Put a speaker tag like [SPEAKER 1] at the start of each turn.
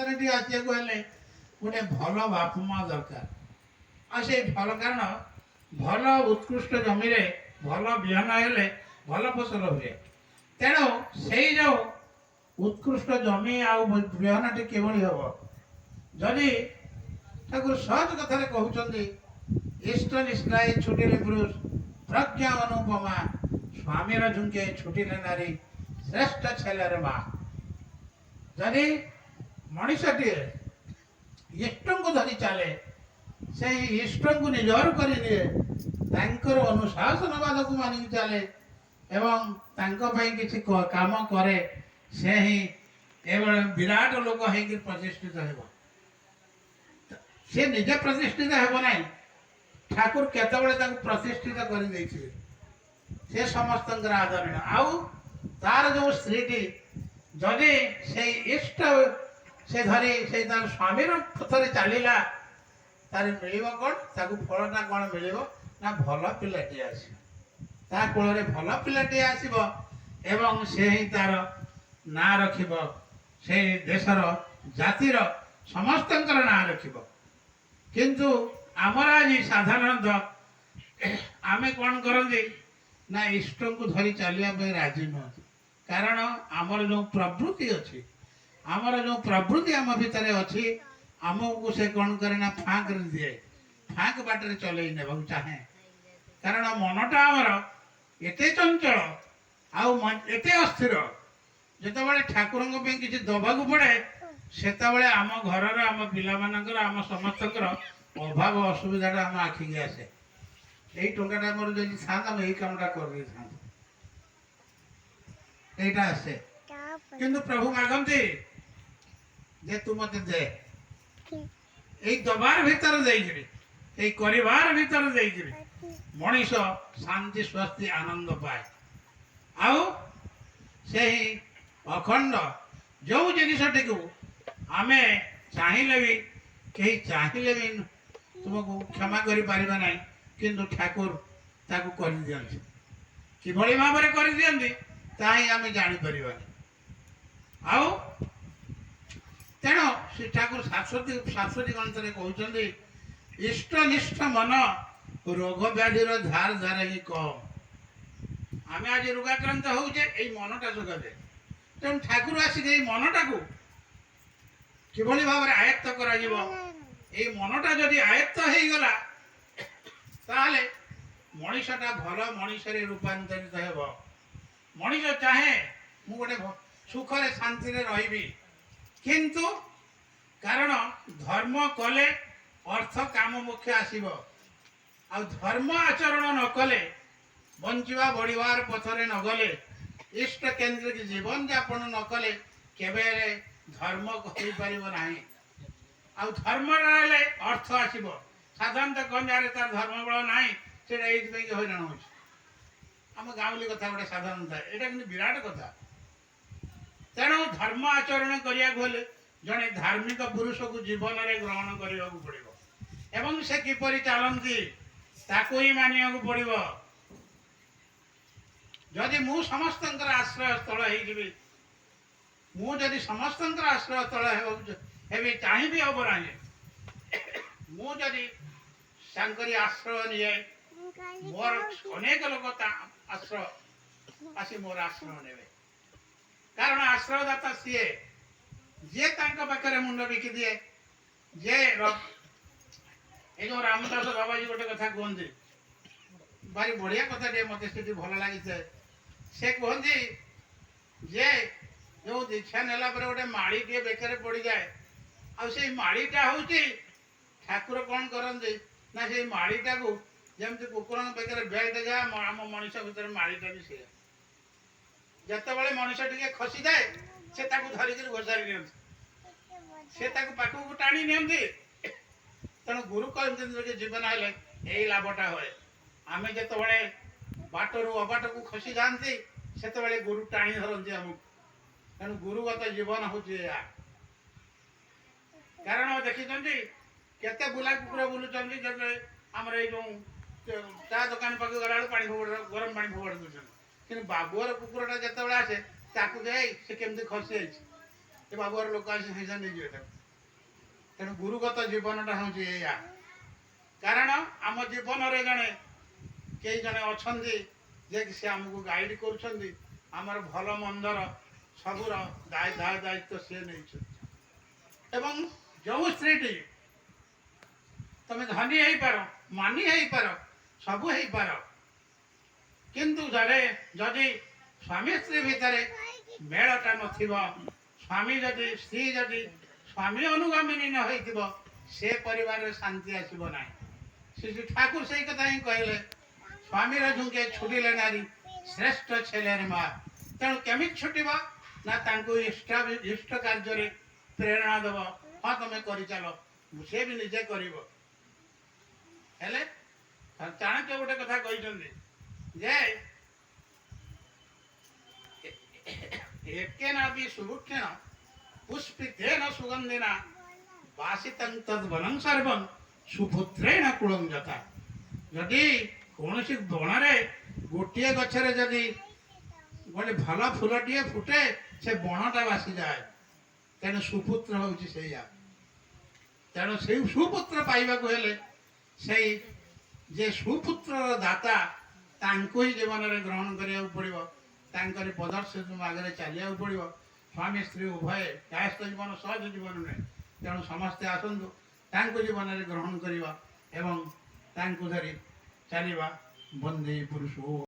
[SPEAKER 1] संसार आसिया गोटे भल बाप माँ दरकार आ से भल कारण भल उत्कृष्ट जमी भल बिहन हेले भल फसल हुए तेणु से जो उत्कृष्ट जमी आ बिहनटी किभली हम जदि ठाकुर सहज कथार कहते इष्ट निष्ठाए छुटिले पुरुष प्रज्ञा अनुपमा स्वामीर झुंके छुटिले नारी श्रेष्ठ छेलर माँ जदि मनीषटी इष्ट को धरी चले से इष्ट को निजर कर अनुशासन बाध को मानिक चले एवं किसी काम करे से ही विराट लोक हो प्रतिष्ठित हो सी निजे प्रतिष्ठित हो ना ठाकुर केतबले प्रतिष्ठित कर से समस्त आदरणीय आउ तार जो स्त्री जदि से इष्ट से धरी से तार स्वामी पथरे चलला तार मिल कौन ताकू फलटा कौन मिल ना भल पिलाटी आस कूल भल पिलाटी आसब एवं से ही तार ना रखिब से देशर जातिर समस्त ना रखिब किंतु आमर आज साधारणतः आमे कौन करते ना इष्ट को धरी चलिया राजी नुह कारण आमर जो प्रवृत्ति अच्छी आमर जो प्रवृत्ति आम भितर अच्छी आमको से कौन करे ना फाँक दिए फाँक बाटर चल ने चाहे कारण मनटा आमर एत चंचल आते अस्थिर जिते ठाकुर किसी दबाक पड़े से आम घर आम पिलाମାନଙ୍କର आम समस्त अभाव असुविधा आम आखिक आसे यही टंका मोर जो था यही कामटा कर आसे किंतु प्रभु मागंती जे तू मत दे यही दबार भीतर देकरी परिवार भीतर देकरी मनीष शांति स्वस्ति आनंद पाए आउ से ही अखंड जो जिनटी को आम चाहिए भी कहीं चाहिए भी तुमको क्षमा कर पारिबा नहीं किंतु ठाकुर ताकू कर दियंती किभली भाव में कर दियंती ताही आम जापर आउ तेणु श्री ठाकुर शाश्वती ग्रंथ कहते इष्टनिष्ठ मन रोग व्याधिर धार धार ही कम आम आज रोगाक्रांत होचे यही मनटा जगते तेणु ठाकुर आसिक मनटा को किभली भाव में आयत्त कर मनटा जदि आयत्त हो गला ताले मनीषटा भल मनीष रूपांतरित हो मनीष चाहे मु गोटे सुखरे शांति रही किंतु कारण धर्म कले अर्थ काम मुख्य आसब आ धर्म आचरण न कले बंचवा बढ़िवार पथरे न गले इष्ट केंद्रिक जीवन यापन न कले केबे धर्म हो पार ना आ धर्म रे अर्थ आसब साधारणतः कौन जहाँ तार धर्म बल ना से हईराण हो गाँवली कथा गोटे साधारणता यहाँ कि विराट कथा तेणु धर्म आचरण करने जड़े धार्मिक पुरुष को जीवन में ग्रहण करने को पड़ो एवं से किपरि चलती ताको ही मानिया को पड़ो जदि मु समस्त आश्रय स्थल हो मुझे समस्त आश्रय स्थल है चाहिए हम ना मुझे आश्रय निए मोर अनेक लोग आश्रय आसी मोर आश्रय ने कारण आश्रयदाता सीए जे पाखे मुंड बिकी दिए जे जो रामदास बाबाजी गोटे कथा कहते भारी बढ़िया कथा टे मत से भल लगी से कहती जे जो दीक्षा नेला गोटे माड़ी टे बेकर पड़ जाए आई माड़ीटा हूँ ठाकुर कौन करते ना से माड़ीटा को जमी कुकुर बेकर बेल्ट जा आम मनीष भर माड़ीटा भी सी जिते मनीष टे खसी जाए से धरिक घोषारी नि से पाखक टाणी नि तेणु गुरु कहते जीवन हेले यही लाभटा हुए आम जो बाटरू अबाट को खसी जाती से गुरु टाणी धरती आमको तेणु गुरुगत जीवन हूँ कारण देखी केते बुला कुकुर बुलूँ जब आमर ये चा दुकान पाखे गला पानी फोड़ गरम पानी फोड़ दूसरे कि बाबुर कुकुरटा जिते आसे ताकू जाए से केमती खसी जाए ଏ ବାବୁର ଲୋକ ଆସି ସାଙ୍ଗେ ସାଙ୍ଗେ ନେଇଯିବେ ତାକୁ। ତେଣୁ ଗୁରୁଗତ ଜୀବନଟା ହେଉଛି ଏଇଆ। କାରଣ ଆମ ଜୀବନରେ କେହି ଜଣେ ଅଛନ୍ତି ଯିଏକି ସେ ଆମକୁ ଗାଇଡ଼ କରୁଛନ୍ତି, ଆମର ଭଲ ମନ୍ଦର ସବୁର ଦାୟିତ୍ୱ ସିଏ ନେଇଛନ୍ତି। ଏବଂ ଯେଉଁ ସ୍ତ୍ରୀଟି ତମେ ଧନୀ ହେଇପାର, ମାନି ହେଇପାର, ସବୁ ହେଇପାର, କିନ୍ତୁ ଯଦି ସ୍ୱାମୀ ସ୍ତ୍ରୀ ଭିତରେ ମେଳଟା ନଥିବ, ସ୍ତ୍ରୀ ଯଦି ସ୍ୱାମୀ ଅନୁଗାମିନୀ ନ ହେଇଥିବ, ସେ ପରିବାରରେ ଶାନ୍ତି ଆସିବ ନାହିଁ। ଶ୍ରୀ ଠାକୁର ସେଇ କଥା ହିଁ କହିଲେ, ସ୍ୱାମୀର ଝୁଙ୍କେ ଛୁଟିଲେ ନାରୀ ଶ୍ରେଷ୍ଠ ছেলের ମା। ତେଣୁ କେମିତି ଛୁଟିବ ନା ତାଙ୍କୁ ଇଷ୍ଟ କାର୍ଯ୍ୟରେ ପ୍ରେରଣା ଦେବ। ହଁ ତମେ କରିଚାଲ, ସେ ବି ନିଜେ କରିବ। ହେଲେ ଚାଣକ୍ୟ ଗୋଟେ କଥା କହିଛନ୍ତି ଯେ ଏକେନାପି ସୁଭୃକ୍ଷେଣ ପୁଷ୍ପିତେନ ସୁଗନ୍ଧିନା ବାସିତଂ ତଦ୍ବनं ସର୍ବଂ ସୁପୁତ୍ରେଣ କୁଳଂ ଯଥା। ଯଦି କୌଣସି ବଣରେ ଗୋଟିଏ ଗଛରେ ଯଦି ଗୋଟେ ଭଲ ଫୁଲଟିଏ ଫୁଟେ, ସେ ବଣଟା ବାସିଯାଏ। ତେଣୁ ସୁପୁତ୍ର ହେଉଛି ସେଇଆ। ତେଣୁ ସେଇ ସୁପୁତ୍ର ପାଇବାକୁ ହେଲେ ସେଇ ଯେ ସୁପୁତ୍ରର ଦାତା ତାଙ୍କୁ ହିଁ ଜୀବନରେ ଗ୍ରହଣ କରିବାକୁ ପଡ଼ିବ, ତାଙ୍କରି ପଦର୍ଶନ ଆଗରେ ଚାଲିବାକୁ ପଡ଼ିବ। ସ୍ୱାମୀ ସ୍ତ୍ରୀ ଉଭୟ କାୟସ୍ଥ ଜୀବନ ସହଜ ଜୀବନ ନୁହେଁ। ତେଣୁ ସମସ୍ତେ ଆସନ୍ତୁ, ତାଙ୍କୁ ଜୀବନରେ ଗ୍ରହଣ କରିବା ଏବଂ ତାଙ୍କୁ ଧରି ଚାଲିବା। ବନ୍ଦେ ପୁରୁଷ